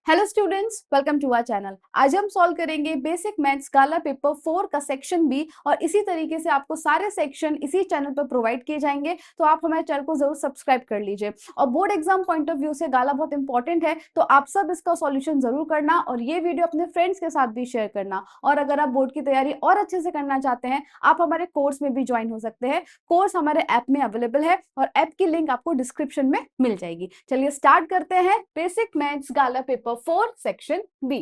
Hello students, welcome to our channel. आज हम solve करेंगे बेसिक मैथ्स गाला पेपर 4 का सेक्शन बी और इसी तरीके से आपको सारे सेक्शन इसी चैनल पर प्रोवाइड किए जाएंगे, तो आप हमारे चैनल को जरूर सब्सक्राइब कर लीजिए। और board exam point of view से गाला बहुत इंपॉर्टेंट है, तो आप सब इसका सॉल्यूशन जरूर करना और ये वीडियो अपने फ्रेंड्स के साथ भी शेयर करना। और अगर आप बोर्ड की तैयारी और अच्छे से करना चाहते हैं, आप हमारे कोर्स में भी ज्वाइन हो सकते हैं। कोर्स हमारे ऐप में अवेलेबल है और ऐप की लिंक आपको डिस्क्रिप्शन में मिल जाएगी। चलिए स्टार्ट करते हैं बेसिक मैथ्स गाला पेपर 4 सेक्शन बी।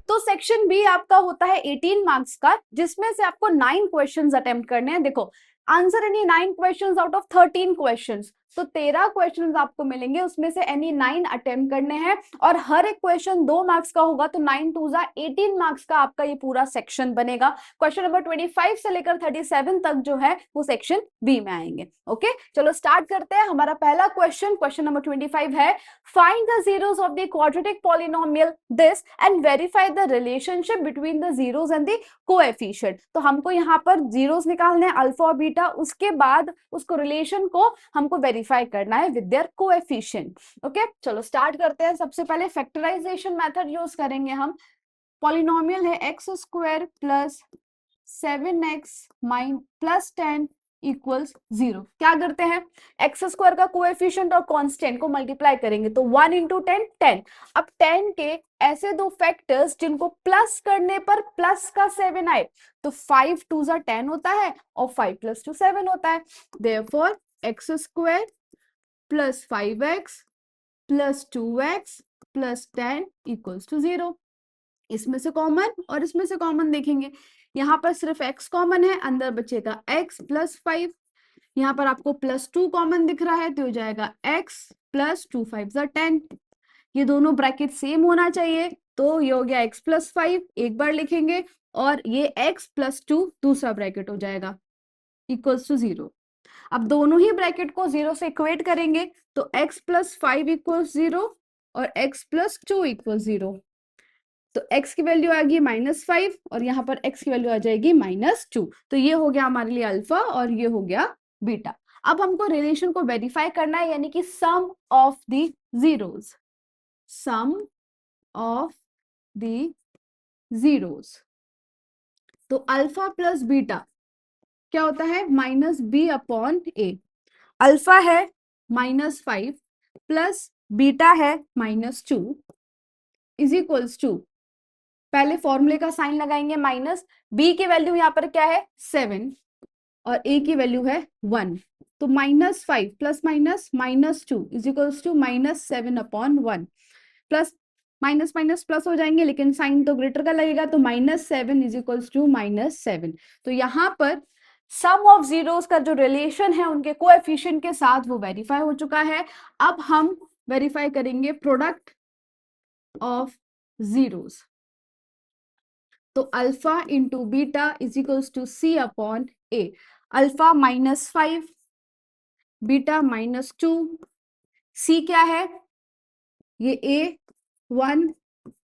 तो सेक्शन बी आपका होता है 18 मार्क्स का, जिसमें से आपको 9 क्वेश्चंस अटेम्प्ट करने हैं। देखो, answer any 9 questions out of 13 questions, तो 13 क्वेश्चंस आपको मिलेंगे, उसमें से एनी 9 अटेम्प्ट करने हैं और हर एक क्वेश्चन 2 मार्क्स का होगा, तो 9 2 जा 18 मार्क्स का आपका ये पूरा सेक्शन बनेगा। क्वेश्चन नंबर 25 से लेकर 37 तक जो है वो सेक्शन बी में आएंगे। ओके, चलो स्टार्ट करते हैं। हमारा पहला क्वेश्चन नंबर 25 है, find the zeros of the quadratic polynomial this and verify the relationship between the zeros and the coefficient. तो हमको यहाँ पर जीरोस निकालने हैं, अल्फा और बीटा, उसके बाद उसको रिलेशन को हमको वेरीफाई करना है विद देयर कोएफिशिएंट। ओके, चलो स्टार्ट करते हैं। सबसे पहले फैक्टराइजेशन मेथड यूज करेंगे हम। पॉलिनोमियल है x square plus 7x plus 10 equals 0। क्या करते हैं, एक्स स्क्वायर का कोएफिशिएंट और कांस्टेंट को मल्टीप्लाई करेंगे, तो 1 इंटू 10 10। अब 10 के ऐसे दो फैक्टर्स जिनको प्लस करने पर प्लस का 7 आए, तो 5 2 जा 10 होता है और 5 प्लस 2 7 होता है। Therefore x square plus 5x plus 2x plus 10 equals to 0। इसमें से कॉमन और इसमें से कॉमन देखेंगे, यहाँ पर सिर्फ x कॉमन है, अंदर बचेगा x प्लस 5। यहाँ पर आपको प्लस 2 कॉमन दिख रहा है, तो हो जाएगा x प्लस 2 5 जा 10। ये दोनों ब्रैकेट सेम होना चाहिए, तो ये हो गया x प्लस 5 एक बार लिखेंगे और ये x प्लस 2 दूसरा ब्रैकेट हो जाएगा इक्वल्स टू 0। अब दोनों ही ब्रैकेट को 0 से इक्वेट करेंगे, तो x प्लस 5 इक्वल्स 0 और x प्लस 2 इक्वल्स 0। तो x की वैल्यू आ गई -5 और यहाँ पर x की वैल्यू आ जाएगी -2। तो ये हो गया हमारे लिए अल्फा और ये हो गया बीटा। अब हमको रिलेशन को वेरीफाई करना है, यानी कि sum of the zeros. Sum of the zeros, तो अल्फा प्लस बीटा क्या होता है, -b/a। अल्फा है -5 प्लस बीटा है -2 इज इक्वल्स टू, पहले फॉर्मूले का साइन लगाएंगे माइनस, बी की वैल्यू यहाँ पर क्या है 7 और ए की वैल्यू है 1, तो -5 plus -2 is equals to -7/1। Plus minus minus plus हो जाएंगे, लेकिन साइन तो ग्रेटर का लगेगा, तो -7 इज इक्वल्स टू -7। तो यहाँ पर सम ऑफ जीरोस का जो रिलेशन है उनके कोएफिशिएंट के साथ वो वेरीफाई हो चुका है। अब हम वेरीफाई करेंगे प्रोडक्ट ऑफ जीरोस। तो alpha into beta is equals to c/a। Alpha -5, beta -2, c क्या है, ये a 1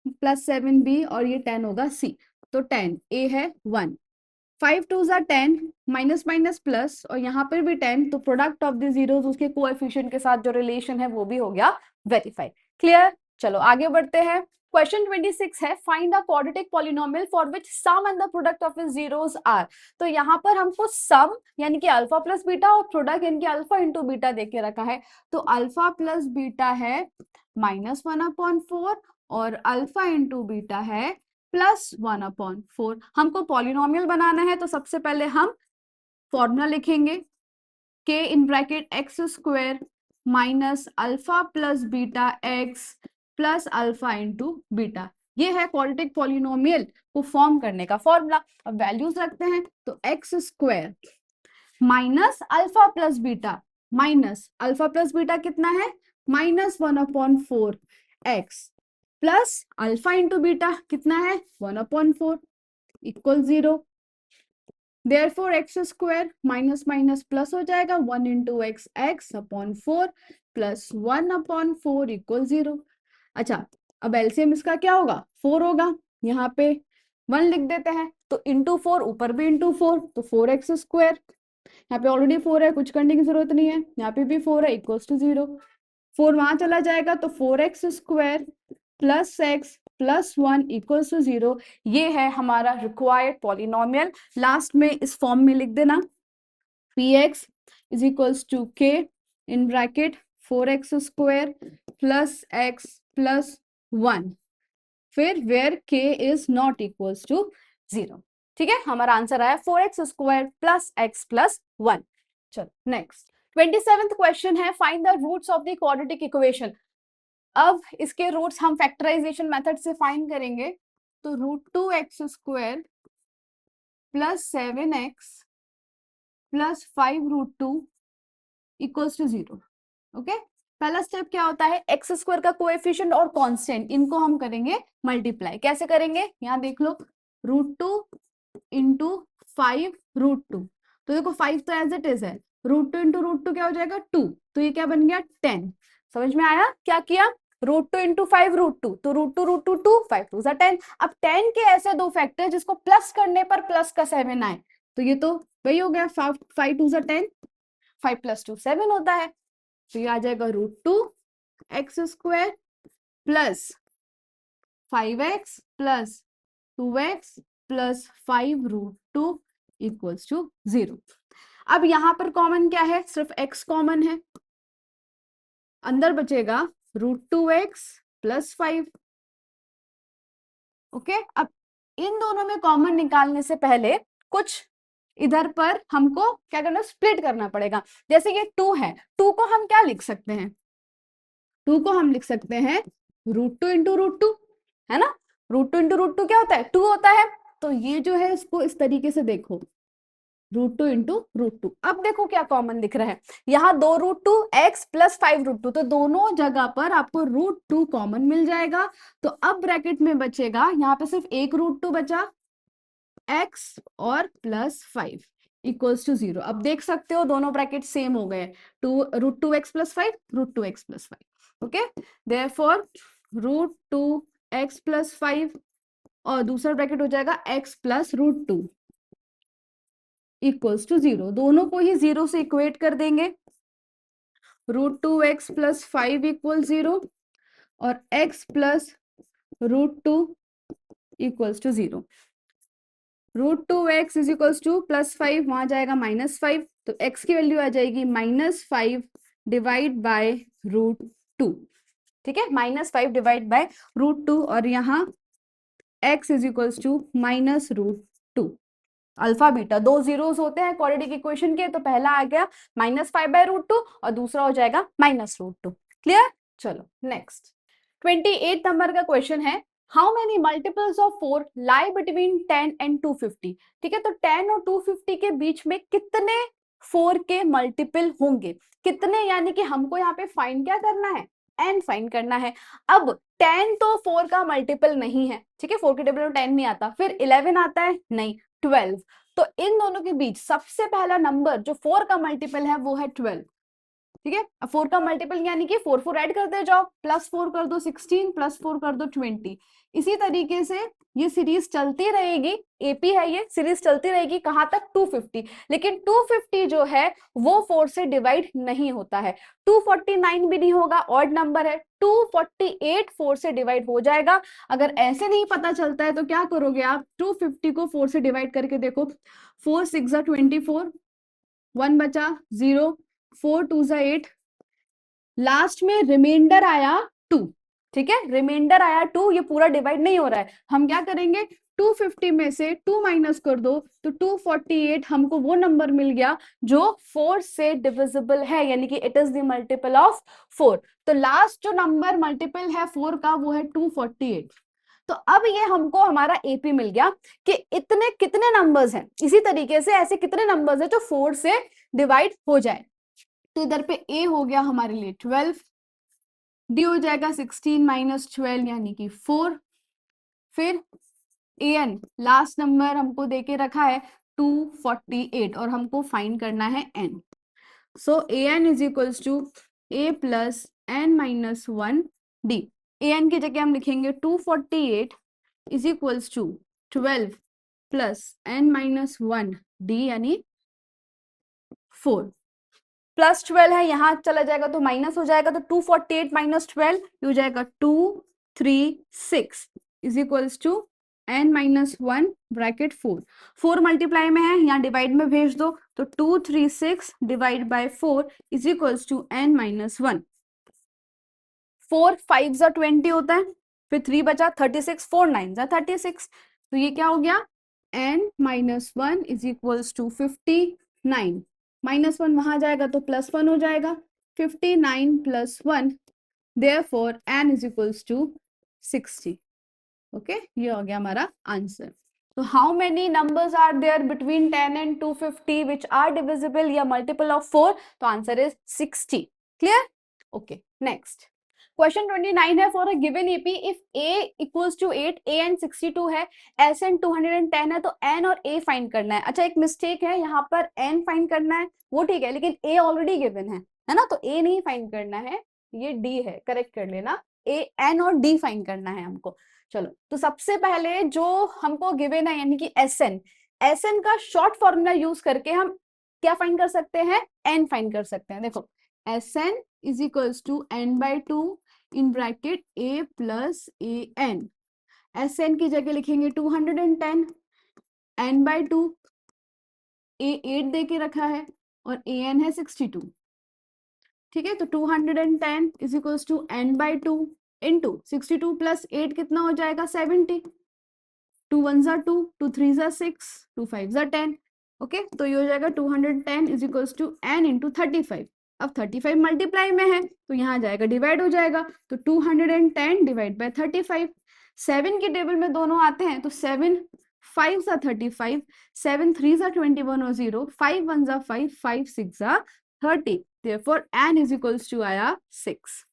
प्लस 7b और ये 10 होगा c, तो 10 a है 1। 5 2 जा 10, माइनस माइनस प्लस और यहाँ पर भी 10, तो प्रोडक्ट ऑफ द जीरोस उसके कोएफिशिएंट के साथ जो रिलेशन है वो भी हो गया वेरीफाई। क्लियर, चलो आगे बढ़ते हैं। क्वेश्चन 26 है, find the quadratic polynomial for which sum and the product of its zeros are. तो यहाँ पर हमको सम यानी कि अल्फा प्लस बीटा और प्रोडक्ट यानी कि अल्फा इंटू बीटा दे के रखा है। तो अल्फा प्लस बीटा है -1/4 और अल्फा इंटू बीटा है +1/4। हमको पॉलिनोमियल बनाना है, तो सबसे पहले हम फॉर्मूला लिखेंगे, k in bracket x square minus alpha plus beta x plus alpha into beta. ये है क्वाड्रेटिक पॉलिनोमियल को फॉर्म करने का फॉर्मूला। अब वैल्यूज रखते हैं, तो x square minus alpha plus beta, minus alpha plus beta कितना है -1/4 x plus alpha into beta कितना है 1/4 equal 0। Therefore x square minus minus plus हो जाएगा, 1 into x x/4 plus 1/4 equal 0। अच्छा, अब एलसीएम इसका क्या होगा 4 होगा, यहाँ पे 1 लिख देते हैं, तो इंटू 4 ऊपर भी इंटू 4, तो 4x स्क्वायर, यहाँ पे ऑलरेडी 4 है, कुछ करने की जरूरत नहीं है, यहाँ पे भी 4 है इक्वल्स टू 0। 4 वहां चला जाएगा, तो 4x square plus x plus 1 equals to 0, ये है हमारा रिक्वायर्ड पॉलिनोमियल। लास्ट में इस फॉर्म में लिख देना, P X is equals to k in bracket 4x square plus x plus 1, फिर where k is not equals to 0। ठीक है, हमारा आंसर आया 4x square plus x plus 1। चलो नेक्स्ट 27th क्वेश्चन है, find the roots of the quadratic equation. अब इसके roots हम फैक्टराइजेशन मेथड से फाइंड करेंगे, तो √2x square plus 7x plus 5√2 equals to 0। Okay, पहला स्टेप क्या होता है, एक्स स्क्वायर का कोएफिशिएंट और कांस्टेंट, इनको हम करेंगे मल्टीप्लाई। कैसे करेंगे, यहाँ देख लो, √2 इंटू 5√2, तो देखो 5 तो एज इट इज है, √2 इंटू √2 क्या हो जाएगा 2, तो ये क्या बन गया 10। समझ में आया क्या किया, √2 इंटू 5√2, तो √2 2, 5 2 10। अब 10 के ऐसे दो फैक्टर जिसको प्लस करने पर प्लस का 7 आए, तो ये तो वही हो गया, 5 2 10, 5 प्लस 2 7 होता है, तो ये आ जाएगा √2x square plus 5x plus 2x plus 5√2 equals to 0। अब यहां पर कॉमन क्या है, सिर्फ x कॉमन है, अंदर बचेगा √2x प्लस 5। ओके, अब इन दोनों में कॉमन निकालने से पहले कुछ इधर पर हमको क्या करना, स्प्लिट करना पड़ेगा। जैसे ये 2 है, 2 को हम क्या लिख सकते हैं, 2 को हम लिख सकते हैं √2 इंटू √2, है ना, √2 इंटू √2 क्या होता है 2 होता है, तो ये जो है इसको इस तरीके से देखो, √2 इंटू √2। अब देखो क्या कॉमन दिख रहा है, यहाँ 2√2 x प्लस 5√2, तो दोनों जगह पर आपको √2 कॉमन मिल जाएगा। तो अब ब्रैकेट में बचेगा, यहाँ पे सिर्फ एक √2 बचा, x और प्लस 5 इक्वल्स टू 0। अब देख सकते हो दोनों ब्रैकेट सेम हो गए, √2x plus 5, √2x plus 5। Okay, therefore √2x plus 5 और दूसरा ब्रैकेट हो जाएगा x प्लस √2 इक्वल्स टू 0। दोनों को ही 0 से इक्वेट कर देंगे, √2x प्लस 5 इक्वल 0 और x plus √2 equals to 0। √2x is equals to plus 5, वहां जाएगा -5, तो x की वैल्यू आ जाएगी -5 डिवाइड बाय √2। ठीक है, -5 डिवाइड बाय √2, और यहाँ x is equals to -√2। Alpha beta दो जीरोस होते हैं क्वाड्रेटिक इक्वेशन के, तो पहला आ गया -5/√2 और दूसरा हो जाएगा -√2। क्लियर, चलो नेक्स्ट 28 नंबर का क्वेश्चन है, how many multiples of 4 lie between 10 and 250। ठीक है, तो 10 और 250 के बीच में कितने 4 के मल्टीपल होंगे, कितने, यानी कि हमको यहाँ पे फाइंड क्या करना है, n फाइंड करना है। अब 10 तो 4 का मल्टीपल नहीं है, ठीक है, 4 के टेबल में 10 नहीं आता, फिर 11 आता है नहीं, 12। तो इन दोनों के बीच सबसे पहला नंबर जो 4 का मल्टीपल है वो है 12। ठीक है, अब 4 का मल्टीपल यानी कि 4 4 ऐड करते जाओ, +4 कर दो 16, +4 कर दो 20। इसी तरीके से ये सीरीज चलती रहेगी, एपी है ये सीरीज चलती रहेगी कहां तक, 250। लेकिन 250 जो है वो 4 से डिवाइड नहीं होता है, 249 भी नहीं होगा, ऑड नंबर है, 248 4 से डिवाइड हो जाएगा। अगर ऐसे नहीं पता चलता है तो क्या करोगे आप, 250 को 4 से डिवाइड करके देखो, 4 6 24, 1 बचा 0, 4 2 8, लास्ट में रिमाइंडर आया 2। ठीक है, रिमाइंडर आया 2, ये पूरा डिवाइड नहीं हो रहा है, हम क्या करेंगे, 250 में से 2 माइनस कर दो, तो 248 हमको वो नंबर मिल गया जो 4 से डिविजिबल है, यानी कि it is the multiple of 4। तो लास्ट जो नंबर मल्टीपल है 4 का वो है 248। तो अब ये हमको हमारा एपी मिल गया कि इतने कितने नंबर्स हैं, इसी तरीके से ऐसे कितने नंबर्स हैं जो 4 से डिवाइड हो जाए। तो इधर पे ए हो गया हमारे लिए 12, डी हो जाएगा 16 माइनस 12 यानी कि 4, फिर ए एन लास्ट नंबर हमको देके रखा है 248 और हमको फाइंड करना है n. So a n is equals to a plus n minus 1 d. A n की जगह हम लिखेंगे 248 is equals to 12 plus n minus 1 d यानी 4, +12 है, यहाँ चला जाएगा तो माइनस हो जाएगा, तो 248 माइनस 12 हो जाएगा 2 6 is equals to n minus 1 bracket 4, 4 multiply में है, यहाँ डिवाइड में भेज दो, तो 236 divide by 4 is equals to n minus 1। 4 5 जा 20 होता है, फिर 3 बचा 36, 4 9 जा 36, तो ये क्या हो गया n minus 1 is equals to 59, minus 1 वहां जाएगा तो प्लस 1 हो जाएगा, 59 plus 1, therefore n is equals to 60। Okay, ये हो गया हमारा आंसर। तो how many numbers are there between 10 and 250 which are divisible या मल्टीपल ऑफ 4? तो answer is 60। Clear? Okay, next question 29 है, for a given AP if a equals to 8, a and 62 है, s and 210 है, तो n और a find करना है। अच्छा, एक मिस्टेक है, यहाँ पर n फाइंड करना है वो ठीक है, लेकिन a ऑलरेडी गिवन है ना, तो a नहीं फाइंड करना है, ये d है, करेक्ट कर लेना, a n और d फाइंड करना है हमको। चलो, तो सबसे पहले जो हमको गिवन है यानी कि एसएन का शॉर्ट फॉर्मूला यूज करके हम क्या फाइंड कर सकते हैं, एन फाइंड कर सकते हैं। देखो, SN is equals to n by 2 in bracket a plus a n. SN की जगह लिखेंगे 210, n बाई 2, a 8 दे के रखा है और ए एन है 62। ठीक है, तो 210 is equals to n by 2 into 62 plus 8 कितना हो जाएगा 70, 2 1 जा 2, 2 3 जा 6, 2 5 जा 10। ओके, तो ये हो जाएगा 210 is equals to n into 35। अब 35 मल्टीप्लाई में है तो यहाँ जाएगा डिवाइड हो जाएगा, तो 210 डिवाइड बाय 35, 7 के टेबल में दोनों आते हैं, तो 7 5 जा 35, 7 3 जा 21 और 0, 5 1 जा 5, 5 6 जा 30, therefore n is equals to आया 6।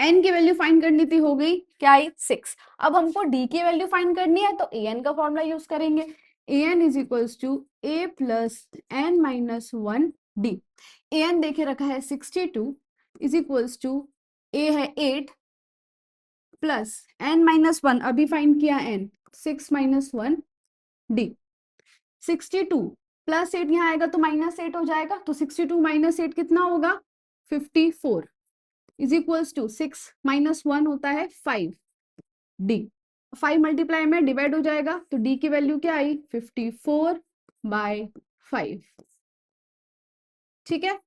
n की वैल्यू फाइंड करनी थी, हो गई क्या आई 6। अब हमको d की वैल्यू फाइंड करनी है, तो an का फॉर्मूला यूज करेंगे, an is equals to a plus n minus 1 d। an देखे रखा है 62 इज इक्वल्स टू a है 8 प्लस n माइनस 1, अभी फाइंड किया n, 6 माइनस 1 d। 62 प्लस 8 यहाँ आएगा तो माइनस 8 हो जाएगा, तो 62 माइनस 8 कितना होगा 54 इज इक्वल्स टू 6 माइनस 1 होता है 5 d। 5 मल्टीप्लाई में डिवाइड हो जाएगा, तो d की वैल्यू क्या आई 54 बाय 5। ठीक है,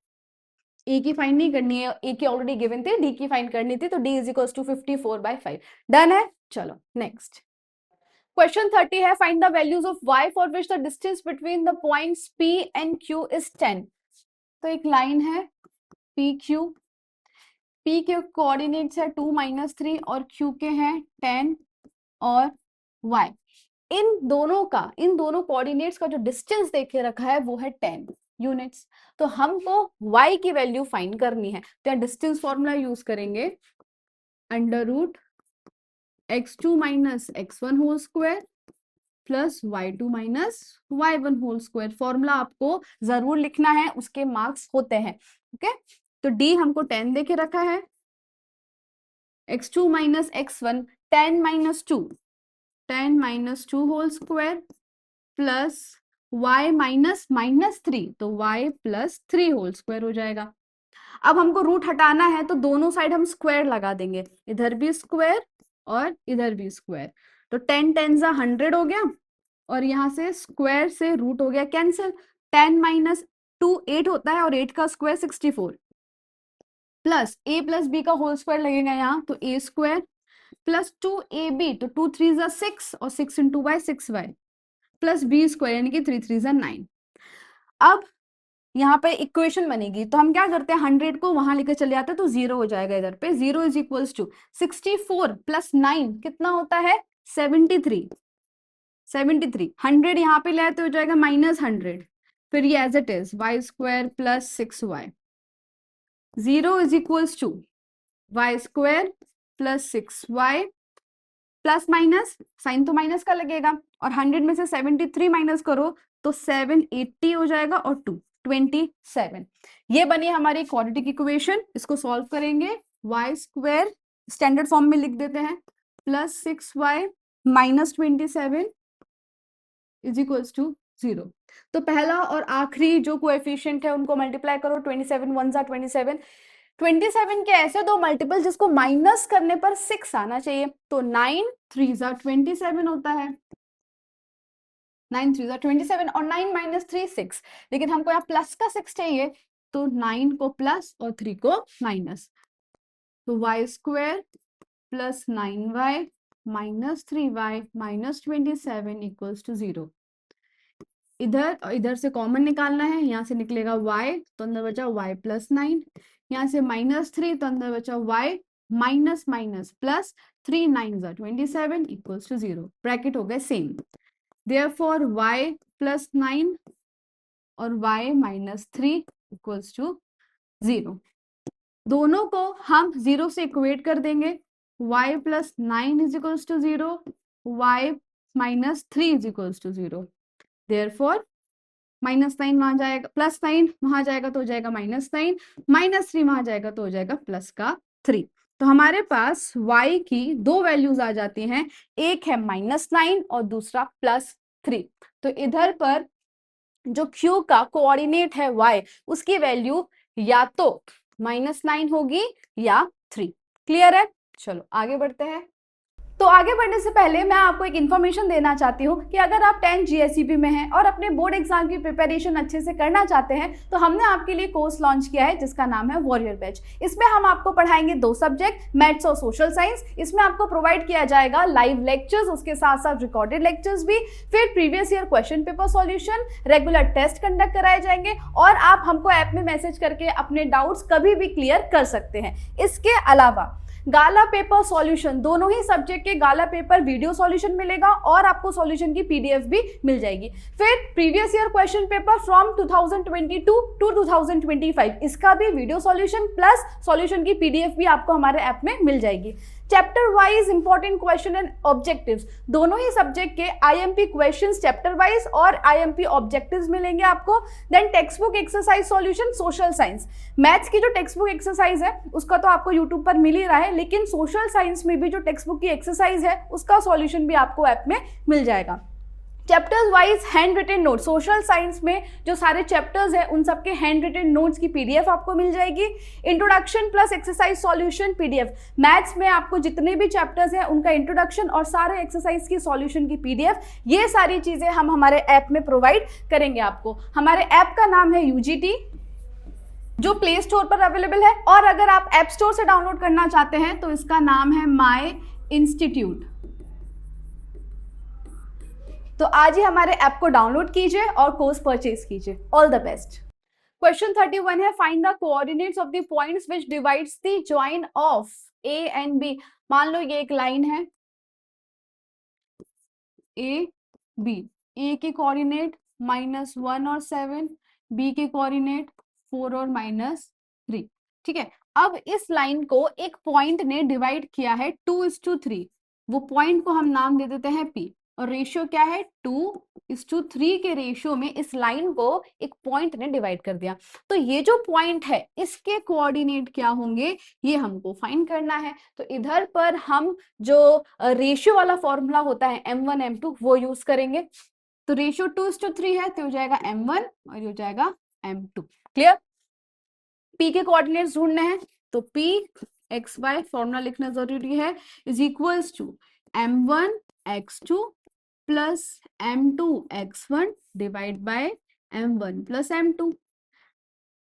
a की फाइंड नहीं करनी है, a की ऑलरेडी गिवन थी, d की फाइंड करनी थी, तो d is equals to 54 by 5। Done है। चलो नेक्स्ट क्वेश्चन 30 है, find the values of y for which the distance between the points p and q is 10। तो एक लाइन है pq, p के कोऑर्डिनेट्स है 2 माइनस 3 और q के हैं 10 और y। इन दोनों कोऑर्डिनेट्स का जो डिस्टेंस देखे रखा है वो है 10 यूनिट्स। तो हमको y की वैल्यू फाइंड करनी है, तो यहाँ डिस्टेंस फॉर्मूला यूज करेंगे, under root x2 minus x1 whole square plus y2 minus y1 whole square. Formula आपको जरूर लिखना है, उसके मार्क्स होते हैं। ओके, तो d हमको 10 देके रखा है, x2 minus x1 10 minus 2, 10 minus 2 whole square plus y minus minus 3, तो y प्लस 3 होल स्क्वायर हो जाएगा। अब हमको रूट हटाना है, तो दोनों साइड हम स्क्वायर लगा देंगे, इधर भी स्क्वायर और इधर भी स्क्वायर, तो 10 10 जा 100 हो गया, और यहाँ से स्क्वायर से रूट हो गया कैंसिल। 10 माइनस 2 8 होता है और 8 का square 64, plus a plus b का होल स्क्वायर लगेगा यहाँ, तो a स्क्वायर प्लस 2ab, तो 2 3 जा 6 और 6 into y 6y plus b square यानी कि 3 3 जा 9। अब यहाँ पे इक्वेशन बनेगी, तो हम क्या करते हैं 100 को वहां लेकर चले जाते हैं, तो 0 हो जाएगा इधर पे। 0 इज इक्वल्स टू 64 प्लस 9 कितना होता है 73, 73। 100 यहाँ पे ले आए तो हो जाएगा माइनस 100, फिर ये as it is y square plus 6y। 0 is equals to y square plus 6y plus minus, sign तो माइनस का लगेगा, और 100 में से 73 माइनस करो तो 780 हो जाएगा और 2 27। ये बनी हमारी क्वाड्रेटिक इक्वेशन। इसको सॉल्व करेंगे, वाई स्क्वायर स्टैंडर्ड फॉर्म में लिख देते हैं, plus 6y minus 27 is equals to 0। तो पहला और आखिरी जो कोएफिशिएंट है उनको मल्टीप्लाई करो, 27 1 जा 27, 27 के ऐसे दो मल्टीपल जिसको माइनस करने पर 6 आना चाहिए, तो 9 3 27 होता है, 9 3 27 और 9 माइनस 3 6, लेकिन हमको यहाँ प्लस का 6 चाहिए, तो 9 को प्लस और 3 को माइनस, तो y square plus 9y minus 3y minus 27 equals to 0। इधर और इधर से कॉमन निकालना है, यहाँ से निकलेगा y, तो अंदर बचा y प्लस 9, यहाँ से माइनस 3, तो अंदर बचा y minus minus plus 3 9 27 equals to 0, bracket हो गए सेम। देयरफॉर y प्लस 9 और y माइनस 3 इक्वल्स टू 0। दोनों को हम 0 से इक्वेट कर देंगे, y plus 9 is equals to 0, y minus 3 is equals to 0। Therefore minus 9 वहां जाएगा, प्लस 9 वहां जाएगा तो हो जाएगा माइनस 9, माइनस 3 वहां जाएगा तो हो जाएगा प्लस का 3। तो हमारे पास y की दो वैल्यूज आ जाती हैं, एक है -9 और दूसरा +3। तो इधर पर जो q का कोऑर्डिनेट है y, उसकी वैल्यू या तो -9 होगी या 3। क्लियर है? चलो आगे बढ़ते हैं। तो आगे बढ़ने से पहले मैं आपको एक इन्फॉर्मेशन देना चाहती हूँ कि अगर आप 10 GSEB में हैं और अपने बोर्ड एग्जाम की प्रिपरेशन अच्छे से करना चाहते हैं, तो हमने आपके लिए कोर्स लॉन्च किया है जिसका नाम है वॉरियर बैच। इसमें हम आपको पढ़ाएंगे दो सब्जेक्ट, मैथ्स और सोशल साइंस। इसमें आपको प्रोवाइड किया जाएगा लाइव लेक्चर्स, उसके साथ साथ रिकॉर्डेड लेक्चर्स भी, फिर previous year question paper solution, regular test conduct कराए जाएंगे और आप हमको ऐप में मैसेज करके अपने डाउट्स कभी भी क्लियर कर सकते हैं। इसके अलावा गाला पेपर सॉल्यूशन, दोनों ही सब्जेक्ट के गाला पेपर वीडियो सॉल्यूशन मिलेगा और आपको सॉल्यूशन की PDF भी मिल जाएगी। फिर previous year question paper from 2022 to 2025, इसका भी वीडियो सॉल्यूशन प्लस सॉल्यूशन की PDF भी आपको हमारे ऐप में मिल जाएगी। Chapter wise important question and objectives, दोनों ही सब्जेक्ट के IMP क्वेश्चंस चैप्टर वाइज और IMP ऑब्जेक्टिव्स मिलेंगे आपको। Then text book exercise solution social science, maths की जो टेक्स्ट बुक एक्सरसाइज है उसका तो आपको यूट्यूब पर मिल ही रहा है, लेकिन सोशल साइंस में भी जो टेक्स्ट बुक की एक्सरसाइज है उसका सॉल्यूशन भी आपको ऐप में मिल जाएगा। Chapters wise hand written note, social science में जो सारे चैप्टर्स हैं उन सबके हैंड रिटन नोट्स की PDF आपको मिल जाएगी। Introduction plus exercise solution PDF, maths में आपको जितने भी चैप्टर्स हैं उनका इंट्रोडक्शन और सारे एक्सरसाइज की सॉल्यूशन की PDF, ये सारी चीजें हम हमारे ऐप में प्रोवाइड करेंगे आपको। हमारे ऐप का नाम है UGT, जो प्ले स्टोर पर अवेलेबल है, और अगर आप ऐप स्टोर से डाउनलोड करना चाहते हैं तो इसका नाम है माई इंस्टीट्यूट। तो आज ही हमारे ऐप को डाउनलोड कीजिए और कोर्स परचेज कीजिए। All the best. क्वेश्चन 31 है, find the coordinates of the points which divides the join of A and B। मान लो ये एक लाइन है A B, A के कोऑर्डिनेट -1 और 7, B के कोऑर्डिनेट 4 और -3। ठीक है, अब इस लाइन को एक पॉइंट ने डिवाइड किया है 2:3, वो पॉइंट को हम नाम दे देते हैं P, और रेशियो क्या है 2:3 के रेशियो में इस लाइन को एक पॉइंट ने डिवाइड कर दिया। तो ये जो पॉइंट है इसके कोऑर्डिनेट क्या होंगे ये हमको फाइंड करना है। तो इधर पर हम जो रेशियो वाला फॉर्मूला होता है M1 M2 वो यूज करेंगे। तो रेशियो 2:3 है तो हो जाएगा M1 और ये हो जाएगा M2। क्लियर? P के कोऑर्डिनेट्स ढूंढने हैं तो P XY फॉर्मूला लिखना जरूरी है, is equals to M1 X2 plus M2 X1 divide by M1 plus M2।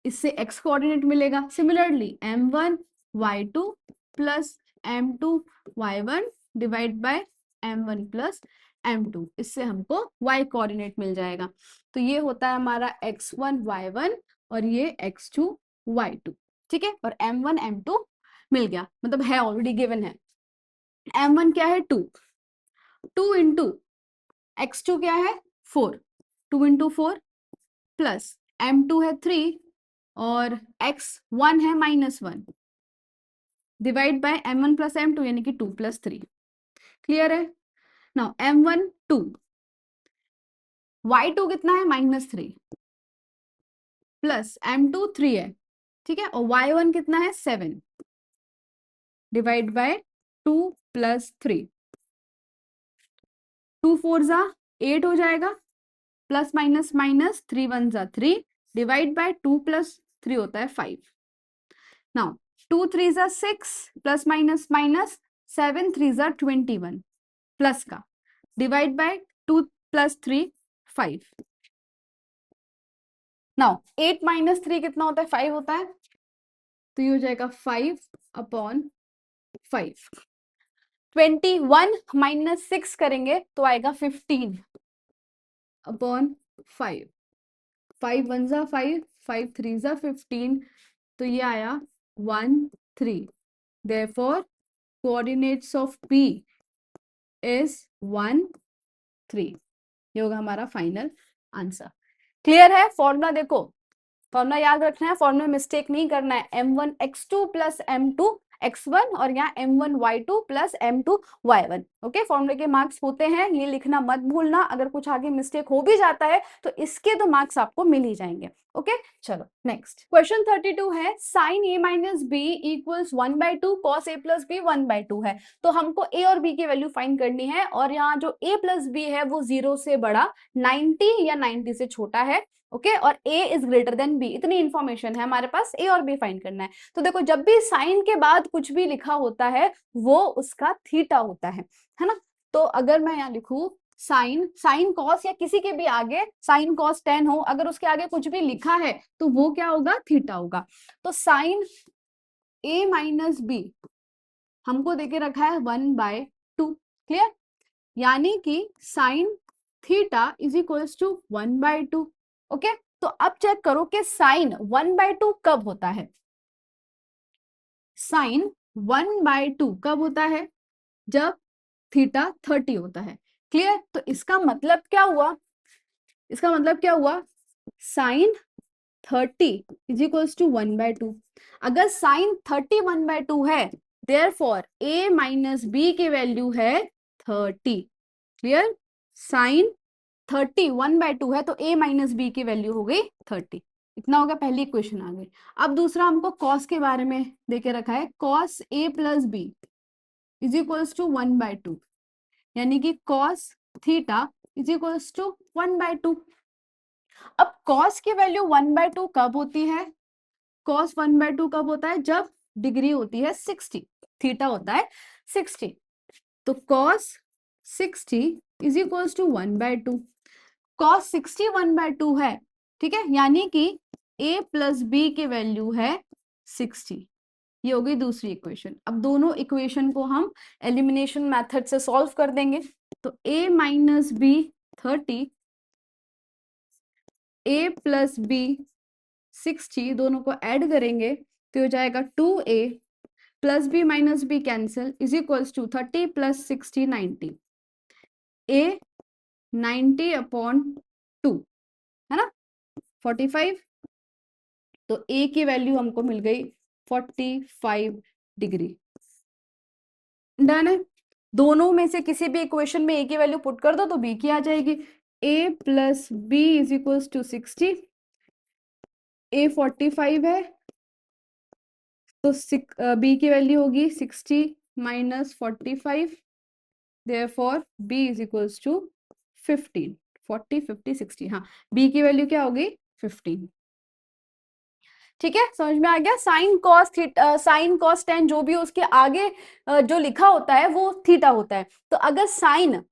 इससे X कोऑर्डिनेट मिलेगा। Similarly M1 Y2 plus M2 Y1 divide by M1 plus M2, इससे हमको Y कोऑर्डिनेट मिल जाएगा। तो ये होता है हमारा X1 Y1 और ये X2 Y2। ठीक है, और M1 M2 मिल गया, मतलब है ऑलरेडी गिवन है। M1 क्या है 2 इंटू X2 क्या है 4, 2 इंटू 4 प्लस M2 है 3 और X1 है -1 divide by M1 plus M2 यानी कि 2 प्लस 3। क्लियर है? नाउ M1 2, Y2 कितना है -3 प्लस M2 3 है, ठीक है, और Y1 कितना है 7 डिवाइड बाय 2 प्लस 3, 2 4 जा 8 हो जाएगा, प्लस माइनस माइनस 3 1 जा 3 डिवाइड बाय 2 प्लस 3 होता है 5। नाउ 2 3 जा 6 प्लस माइनस माइनस 7 3 जा 21 प्लस का divide by 2 plus 3 5। Now 8 minus 3 कितना होता है? 5 होता है, तो ये हो जाएगा 5/5। 21 माइनस 6 करेंगे तो आएगा 15/5। 5 1 जा 5, 5 3 जा 15, तो ये आया 1 3। Therefore coordinates of P is 1 3। ये होगा हमारा फाइनल आंसर। क्लियर है? फॉर्मूला देखो, फॉर्मूला याद रखना है, फॉर्मूला मिस्टेक नहीं करना है। m1x2 प्लस m2x1 और यहाँ m1y2 प्लस m2y1। ओके, फॉर्मूले के मार्क्स होते हैं, ये लिखना मत भूलना। अगर कुछ आगे मिस्टेक हो भी जाता है तो इसके तो मार्क्स आपको मिल ही जाएंगे। ओके, चलो नेक्स्ट क्वेश्चन 32 है, sine a minus b equals 1/2 cos a plus b 1/2 है। तो हमको a और b की वैल्यू फाइंड करनी है, और यहाँ जो a प्लस बी है वो 0 से बड़ा, 90 या 90 से छोटा है। ओके, और a is greater than b, इतनी इंफॉर्मेशन है हमारे पास, a और b फाइंड करना है। तो देखो, जब भी साइन के बाद कुछ भी लिखा होता है वो उसका थीटा होता है ना। तो अगर मैं यहाँ लिखूं साइन कॉस, या किसी के भी आगे साइन कॉस 10 हो, अगर उसके आगे कुछ भी लिखा है तो वो क्या होगा? थीटा होगा। तो साइन a माइनस बी हमको देके रखा है 1/2। क्लियर? यानी कि sine theta is equals to 1/2। Okay, तो अब चेक करो कि साइन 1/2 कब होता है? साइन 1/2 कब होता है? जब थीटा 30 होता है। क्लियर? तो इसका मतलब क्या हुआ? इसका मतलब क्या हुआ? Sine 30 is equals to 1/2। अगर साइन 30 1/2 है, देयरफॉर a माइनस बी की वैल्यू है 30। क्लियर? साइन 30 1/2 है तो a माइनस बी की वैल्यू हो गई 30। इतना होगा, पहली इक्वेशन आ गई। अब दूसरा हमको कॉस के बारे में देके रखा है, cos a plus b is equals to 1/2, यानी कि cos theta is equals to 1/2। अब कॉस की वैल्यू 1/2 कब होती है? कॉस 1/2 कब होता है? जब डिग्री होती है 60, थीटा होता है 60। तो cos 60 is equals to 1/2। Cos 60 1/2 है, ठीक है, यानी कि a प्लस बी की वैल्यू है 60। ये हो गई दूसरी इक्वेशन। अब दोनों इक्वेशन को हम एलिमिनेशन मेथड से सॉल्व कर देंगे। तो a minus b 30, a plus b 60, दोनों को ऐड करेंगे तो हो जाएगा 2a plus b minus b cancel is equals to 30 plus 60 90। a 90/2 है ना, 45। तो a की वैल्यू हमको मिल गई 45 डिग्री। डन है? दोनों में से किसी भी इक्वेशन में a की वैल्यू पुट कर दो तो b की आ जाएगी। a plus b is equals to 60, a 45 है तो b की वैल्यू होगी 60 minus 45। Therefore b is equals to 15। 40 50 60, हाँ, b की वैल्यू क्या होगी? 15। ठीक है, समझ में आ गया? Sine cos theta, sine cos 10 जो भी उसके आगे जो लिखा होता है वो थीटा होता है। तो अगर साइन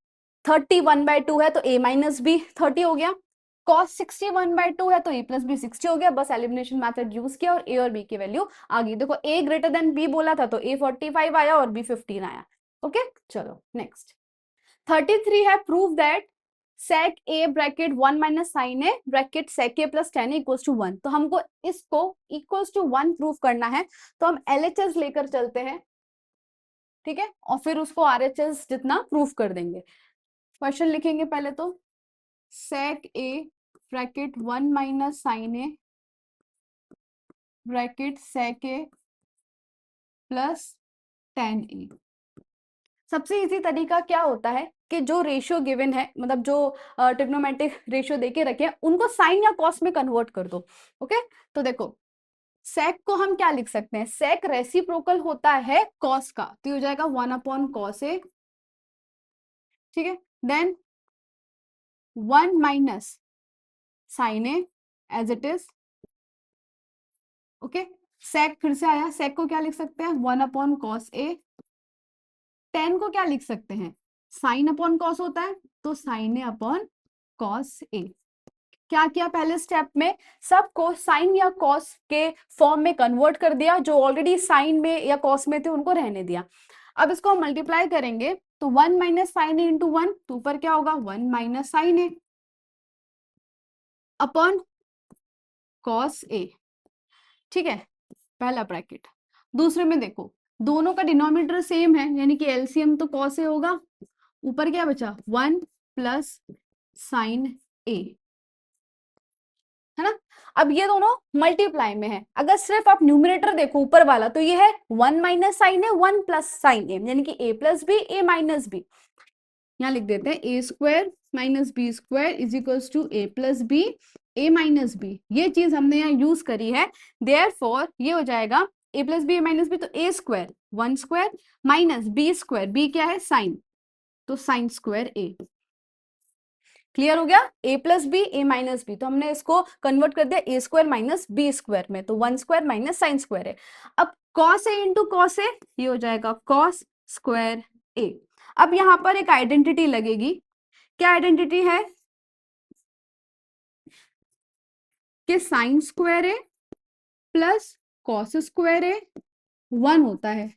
30 1/2 है तो a माइनस बी 30 हो गया, कॉस 60 1/2 है तो a प्लस बी 60 हो गया। बस एलिमिनेशन मेथड यूज किया और a और b की वैल्यू आ गई। देखो, a ग्रेटर देन b बोला था तो a 45 आया और b 15 आया। ओके, चलो नेक्स्ट 33 है, prove that sec a bracket 1 minus sine a bracket sec a plus tan a equals to 1। तो हमको इसको इक्वल्स टू 1 प्रूव करना है, तो हम LHS लेकर चलते हैं, ठीक है, और फिर उसको RHS जितना प्रूव कर देंगे। क्वेश्चन लिखेंगे पहले तो, sec a bracket 1 minus sine a bracket sec a plus tan a। सबसे इजी तरीका क्या होता है कि जो रेशियो गिवन है, मतलब जो ट्रिग्नोमेट्रिक रेशियो देके रखे हैं, उनको साइन या कॉस में कन्वर्ट कर दो। ओके, तो देखो, सेक को हम क्या लिख सकते हैं? सेक रेसिप्रोकल होता है कॉस का, तो हो जाएगा 1/cos a, ठीक है, then 1 minus sine a as it is. Okay, sec फिर से आया, सेक को क्या लिख सकते हैं 1/cos A। टेन को क्या लिख सकते हैं साइन अपॉन कॉस होता है, तो साइन A/cos A। क्या किया पहले स्टेप में, सबको साइन या कॉस के फॉर्म में कन्वर्ट कर दिया, जो ऑलरेडी साइन में या कॉस में थे उनको रहने दिया। अब इसको मल्टीप्लाई करेंगे तो 1 माइनस साइन ए इंटू 1, तो ऊपर क्या होगा 1 minus sine A upon cos A. ठीक है, पहला ब्रैकेट। दूसरे में देखो दोनों का डिनोमिनेटर सेम है, यानी कि एलसीएम तो कॉस ए होगा। ऊपर क्या बचा 1 प्लस साइन ए, है ना। अब ये दोनों मल्टीप्लाई में है, अगर सिर्फ आप न्यूमरेटर देखो ऊपर वाला तो ये है 1 minus sine a 1 plus sine a, यानी कि a plus b a minus b. यहाँ लिख देते हैं a square minus b square is equals to a plus b a minus b. ये चीज हमने यहाँ यूज करी है, देयरफॉर ये हो जाएगा a plus b a minus b, तो a square 1 square minus b square, b क्या है साइन, तो साइन स्क्वायर a। क्लियर हो गया, a plus b a minus b, तो हमने इसको कन्वर्ट कर दिया a square minus b square में, तो 1 स्क्वायर माइनस साइन स्क्वायर है। अब cos a into cos A, ये हो जाएगा cos स्क्वायर a। अब यहां पर एक आइडेंटिटी लगेगी, क्या आइडेंटिटी है कि साइन स्क्वायर ए प्लस कॉस स्क्वायर ए 1 होता है।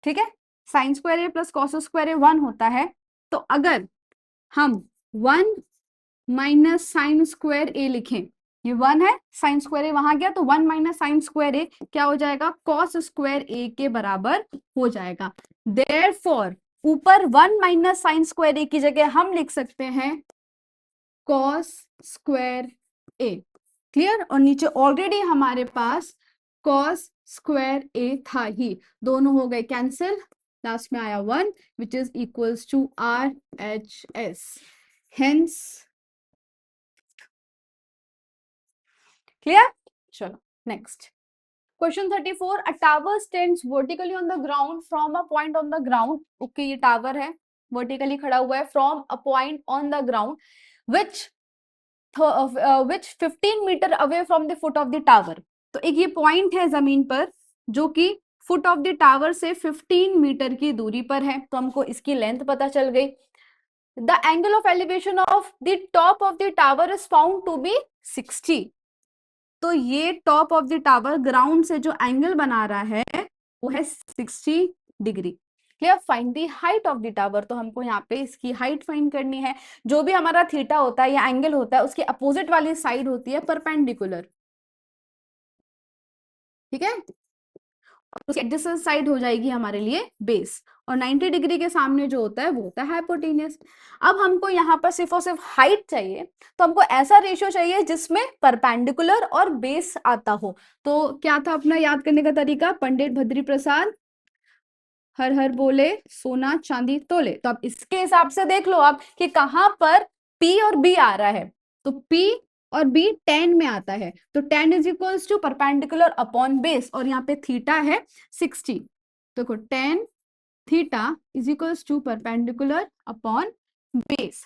ठीक है, साइन स्क्वायर ए प्लस कॉस स्क्वायर ए 1 होता है, तो अगर हम 1 माइनस साइन स्क्वायर ए लिखें, ये 1 है, साइन स्क्वायर ए वहां गया, तो 1 माइनस साइन स्क्वायर ए क्या हो जाएगा कॉस स्क्वायर ए के बराबर हो जाएगा। देयरफॉर ऊपर 1 माइनस साइन स्क्वायर ए की जगह हम लिख सकते हैं कॉस स्क्वायर ए। क्लियर, और नीचे ऑलरेडी हमारे पास कॉस स्क्वायर ए था ही, दोनों हो गए कैंसिल, लास्ट में आया 1 which is equals to RHS। Hence clear. चलो next question 34, a tower stands vertically on the ground from a point on the ground. Okay, ये टावर है, वर्टिकली खड़ा हुआ है from a point on the ground which 15 metre away from the foot of the tower. तो एक ये point है जमीन पर जो कि फुट ऑफ द टावर से 15 मीटर की दूरी पर है, तो हमको इसकी लेंथ पता चल गई। The angle of elevation of the top of the tower is found to be 60। तो ये top of the tower ground से जो एंगल बना रहा है वो है 60 degree. Clear, find the height of the tower, तो हमको यहाँ पे इसकी हाइट फाइंड करनी है। जो भी हमारा थीटा होता है या एंगल होता है उसके अपोजिट वाली साइड होती है परपेंडिकुलर। ठीक है, उसकी एडजेसेंट साइड हो जाएगी हमारे लिए बेस, और 90 डिग्री के सामने जो होता है वो होता है हाइपोटेनियस। अब हमको यहाँ पर सिर्फ और सिर्फ हाइट चाहिए, तो हमको ऐसा रेशियो चाहिए जिसमें परपेंडिकुलर और बेस आता हो। तो क्या था अपना याद करने का तरीका, पंडित भद्री प्रसाद हर हर बोले सोना चांदी तोले। तो अब इसके हिसाब से देख लो आप कि कहां पर P और B आ रहा है, तो P और B tan में आता है, तो tan is equals to perpendicular upon base, और यहाँ पे थीटा है 60। तो देखो tan theta is equals to perpendicular upon base,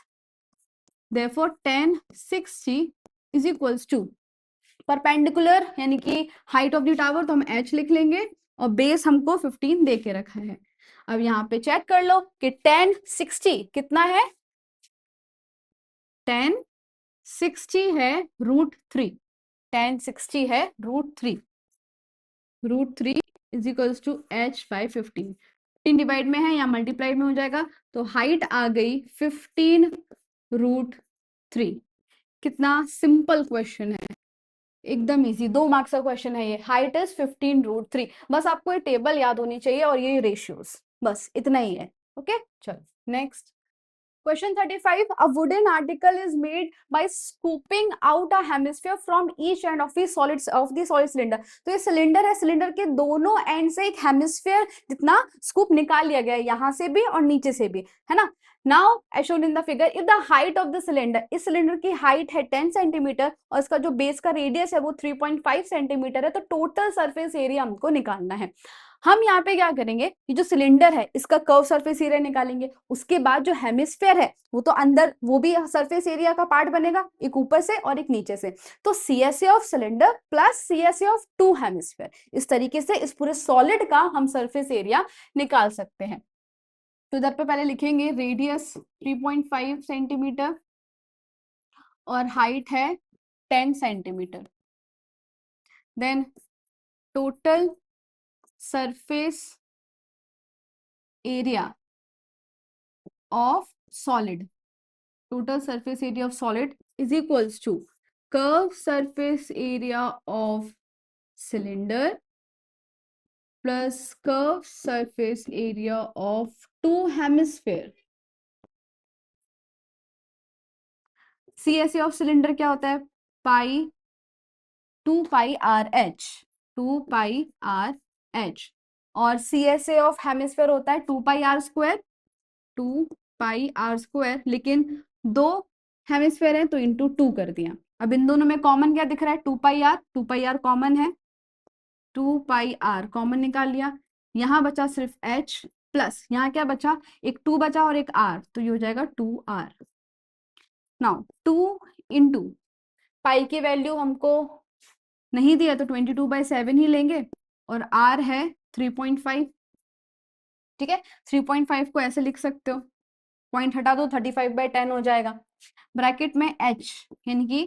therefore tan 60 is equals to perpendicular यानी कि हाइट ऑफ द टावर, तो हम h लिख लेंगे, और बेस हमको 15 दे के रखा है। अब यहाँ पे चेक कर लो कि tan 60 कितना है, tan 60 है √3, tan 60 है √3, √3 is equals to h/15। 15 divide में है या मल्टीप्लाई में हो जाएगा, तो हाइट आ गई 15 √3। कितना सिंपल क्वेश्चन है, एकदम इजी, 2 मार्क्स का क्वेश्चन है ये। हाइट इज 15 √3, बस आपको ये टेबल याद होनी चाहिए और ये रेशियोज, बस इतना ही है। ओके, चलो next question 35, a wooden article is made by scooping out a hemisphere from each end of the solid cylinder। तो ये सिलेंडर है, सिलेंडर के दोनों एंड से एक हेमिस्फीयर जितना स्कूप निकाल लिया गया है, यहाँ से भी और नीचे से भी, है ना। Now as shown in the figure, if the height of the cylinder, इस सिलेंडर की हाइट है 10 सेंटीमीटर और इसका जो बेस का रेडियस है वो 3.5 सेंटीमीटर है, तो टोटल सरफेस एरिया हमको निकालना है। हम यहाँ पे क्या करेंगे, ये जो सिलेंडर है इसका कर्व सरफेस एरिया निकालेंगे, उसके बाद जो हेमिस्फेयर है वो तो अंदर, वो भी सरफेस एरिया का पार्ट बनेगा, एक ऊपर से और एक नीचे से। तो CSA of cylinder plus CSA of two hemisphere, इस तरीके से इस पूरे सॉलिड का हम सरफेस एरिया निकाल सकते हैं। तो इधर पे पहले लिखेंगे रेडियस 3.5 सेंटीमीटर और हाइट है 10 centimetre. Then total surface area of solid, total surface area of solid is equals to curved surface area of cylinder plus curved surface area of two hemisphere। CSA of cylinder क्या होता है, pi 2 pi R H, 2 pi R H, और CSA of hemisphere होता है 2 pi are square, 2 pi are square, लेकिन दो hemisphere है तो इंटू 2 कर दिया। अब इन दोनों में कॉमन क्या दिख रहा है, 2 pi are, 2 pi are common है, 2 पाई आर कॉमन निकाल लिया, यहां बचा सिर्फ h प्लस यहाँ क्या बचा, एक 2 बचा और एक r, तो ये हो जाएगा 2r। नाउ 2 इंटू पाई की वैल्यू हमको नहीं दिया तो 22/7 ही लेंगे, और r है 3.5, ठीक है। 3.5 को ऐसे लिख सकते हो, पॉइंट हटा दो 35/10 हो जाएगा। ब्रैकेट में h यानी कि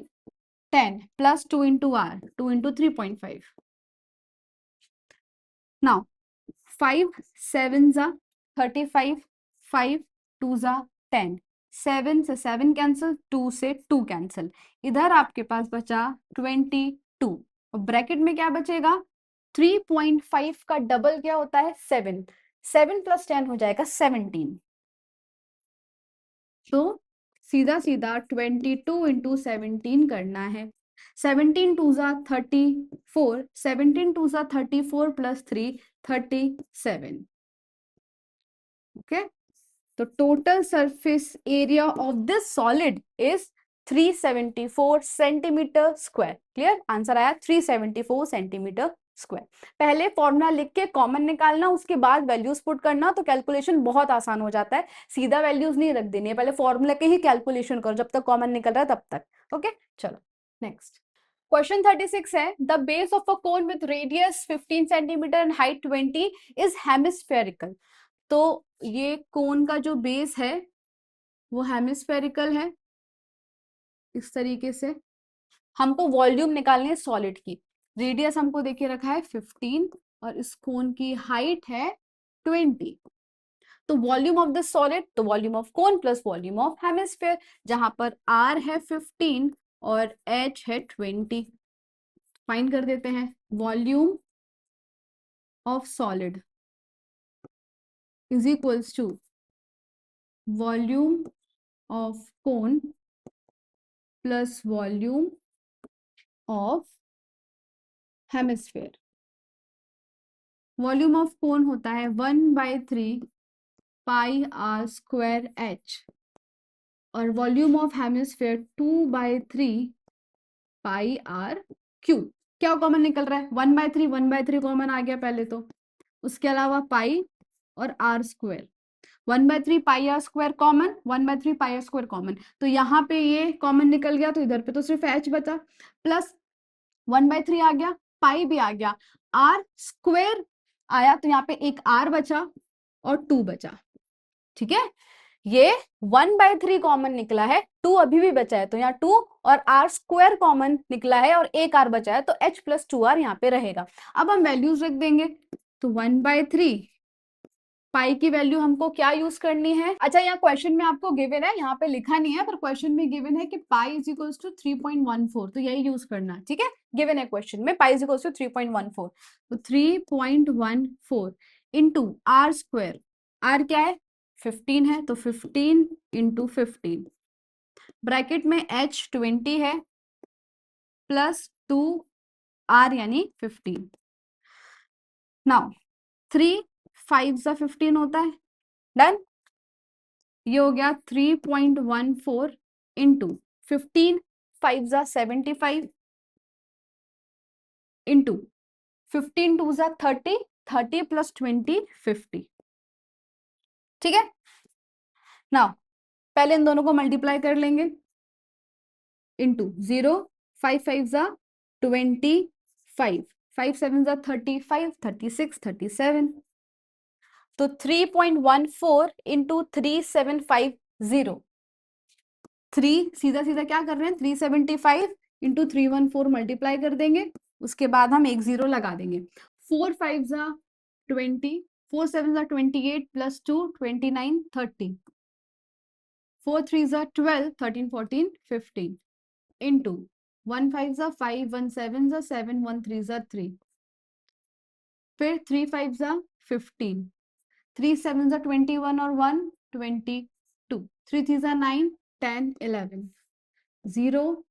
10 plus 2 into r, 2 into 3.5। Now 5 7 जा 35, 5 2 जा 10, 7 से 7 कैंसिल, 2 से 2 कैंसिल, इधर आपके पास बचा 22, और ब्रैकेट में क्या बचेगा, 3.5 का डबल क्या होता है 7, 7 प्लस 10 हो जाएगा 17। तो सीधा सीधा 22 इंटू 17 करना है, 17 2 जा 34, 17 2 जा 34 प्लस 3 37। ओके, तो total surface area of this solid is 374 centimetre square. Clear, answer आया 374 सेंटीमीटर स्क्वायर। पहले फॉर्मूला लिख के कॉमन निकालना, उसके बाद वैल्यूज पुट करना, तो कैलकुलेशन बहुत आसान हो जाता है। सीधा वैल्यूज नहीं रख देनी है, पहले फॉर्मूला के ही कैलकुलेशन करो, जब तक कॉमन निकल रहा है तब तक। ओके, चलो नेक्स्ट क्वेश्चन 36 है, the base of a cone with radius 15 centimetre and height 20 is hemispherical. तो ये कोन का जो बेस है वो हेमिस्फेरिकल है, इस तरीके से। हमको वॉल्यूम निकालनी है सॉलिड की, रेडियस हमको देके रखा है 15 और इस कोन की हाइट है 20। तो वॉल्यूम ऑफ द सॉलिड, तो volume of cone plus volume of hemisphere, जहां पर r है 15 और h है 20। फाइंड कर देते हैं, volume of solid is equals to volume of cone plus volume of hemisphere. Volume of cone होता है 1/3 पाई आर स्क्वायर एच, और volume of hemisphere 2/3 pi r cube. क्या कॉमन निकल रहा है, 1/3, 1/3 कॉमन आ गया पहले तो, उसके अलावा पाई और r square, 1/3 pi are square common, 1/3 pi are square common, तो यहाँ पे ये कॉमन निकल गया, तो इधर पे तो सिर्फ एच बचा, प्लस 1/3 आ गया, पाई भी आ गया, आर स्क्वायर आया, तो यहाँ पे एक आर बचा और 2 बचा। ठीक है, ये 1/3 कॉमन निकला है, 2 अभी भी बचा है, तो यहाँ 2 और आर स्क्वायर कॉमन निकला है और एक आर बचा है, तो h प्लस 2r यहाँ पे रहेगा। अब हम वैल्यूज रख देंगे, तो 1/3 पाई की वैल्यू हमको क्या यूज करनी है। अच्छा, यहाँ क्वेश्चन में आपको गिवन है, यहाँ पे लिखा नहीं है पर क्वेश्चन में गिवन है कि पाई इज इक्वल्स टू 3.14, तो यही यूज करना। ठीक है, गिवन है क्वेश्चन में पाई इज इक्वल्स टू 3.14, तो 3.14 इंटू आर स्क्वायर, आर क्या है 15 है, तो 15 इंटू 15, ब्रैकेट में h 20 है प्लस 2 r यानी 15। नाउ 3 5 सा 15 होता है, डन। ये हो गया 3.14 इंटू 15 5 सा 75 इंटू 15 2 सा 30 30 + 20 50। ठीक है, नाउ पहले इन दोनों को मल्टीप्लाई कर लेंगे इंटू 0, 5 5 जा 25, 5 7 जा 35, 36, 37। तो 3.14 इंटू 3750। 3 सीधा सीधा क्या कर रहे हैं, 375 इंटू 314 मल्टीप्लाई कर देंगे, उसके बाद हम एक जीरो लगा देंगे। 4 5 जा 20, 4 7 जा 28 + 2 29 30, 4 3 जा 12 13 14 15 इंटू 1 5 जा 5, 1 7 जा 7, 1 3 जा 3, फिर 3 5 जा 15, 3 7 जा 21 और 1 22, 3 3 जा 9 10 11, 0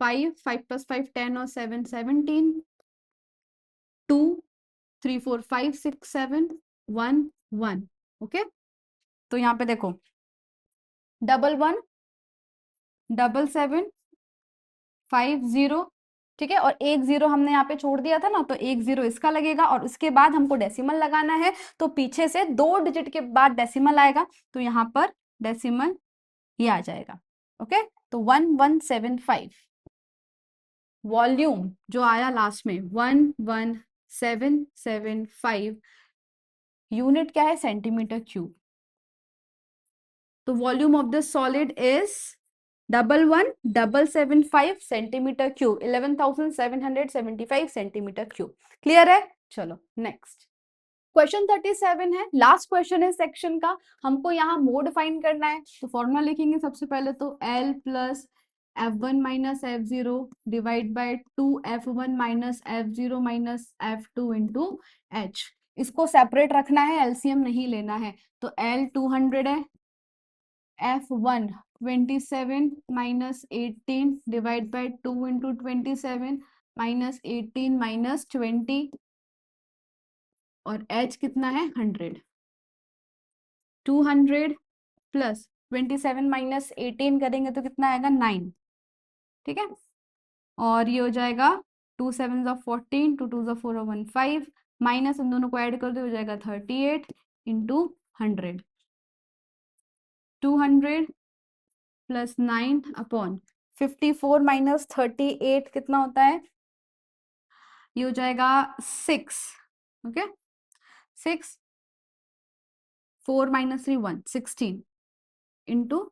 5 5 + 5 10 और 7 17, 2 3 4 5 6 7 1 1। ओके, तो यहाँ पे देखो 1 1 7 7 5 0, ठीक है, और एक जीरो हमने यहाँ पे छोड़ दिया था ना, तो एक जीरो इसका लगेगा और उसके बाद हमको डेसिमल लगाना है, तो पीछे से 2 डिजिट के बाद डेसिमल आएगा, तो यहाँ पर डेसिमल ये आ जाएगा। ओके, तो 1175। वॉल्यूम जो आया लास्ट में 11775, यूनिट क्या है, सेंटीमीटर क्यूब। तो volume of this solid is 11775 centimetre cube, 11775 centimetre cube. Clear है, चलो नेक्स्ट क्वेश्चन 37 है, लास्ट क्वेश्चन है सेक्शन का। हमको यहाँ मोड फाइंड करना है, तो फॉर्मूला लिखेंगे सबसे पहले तो L + F1 - F0 divide by 2F1 - F0 - F2 into H। इसको सेपरेट रखना है, एलसीएम नहीं लेना है, तो L 200 है, F1 27 - 18 डिवाइड बाय 2 इंटू 27 - 18 - 20 और H कितना है 100। 200 + 27 - 18 करेंगे तो कितना आएगा 9। ठीक है, और ये हो जाएगा 2 7 = 14, 2 2 = 4 और 1 5, माइनस इन दोनों को ऐड कर दो हो जाएगा 38 इंटू 100। 200 + 9 अपॉन 54 - 38 कितना होता है, ये हो जाएगा 6। Okay, 6 4 - 3 1 16 into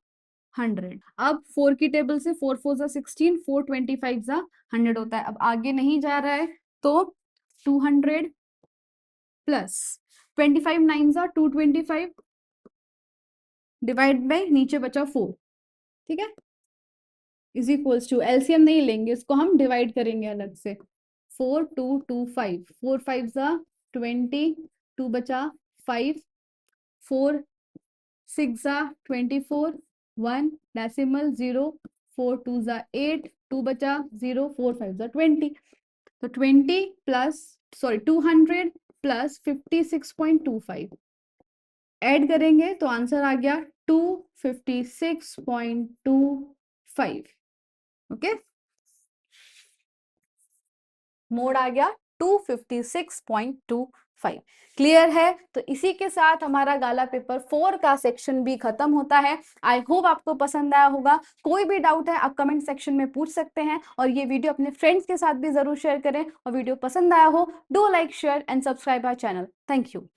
100। अब 4 की टेबल से 4 4 = 16, 4 25 = 100 होता है। अब आगे नहीं जा रहा है, तो 200 प्लस 25 9 = 225 डिवाइड बाय नीचे बचा 4। ठीक है, इज इक्वल्स टू, एलसीएम नहीं लेंगे, इसको हम डिवाइड करेंगे अलग से। 4 2 2 5, 4 5 = 20, 2 बचा 5, 4 6 = 24, 1 डेसिमल 0, 4 2 = 8, 2 बचा 0, 4 5 = 20। तो 200 प्लस 56.25 ऐड करेंगे तो आंसर आ गया 256.25। ओके, मोड आ गया 256.25। क्लियर है, तो इसी के साथ हमारा गाला पेपर 4 का सेक्शन भी खत्म होता है। आई होप आपको पसंद आया होगा। कोई भी डाउट है आप कमेंट सेक्शन में पूछ सकते हैं, और ये वीडियो अपने फ्रेंड्स के साथ भी जरूर शेयर करें, और वीडियो पसंद आया हो do like share and subscribe our channel. Thank you.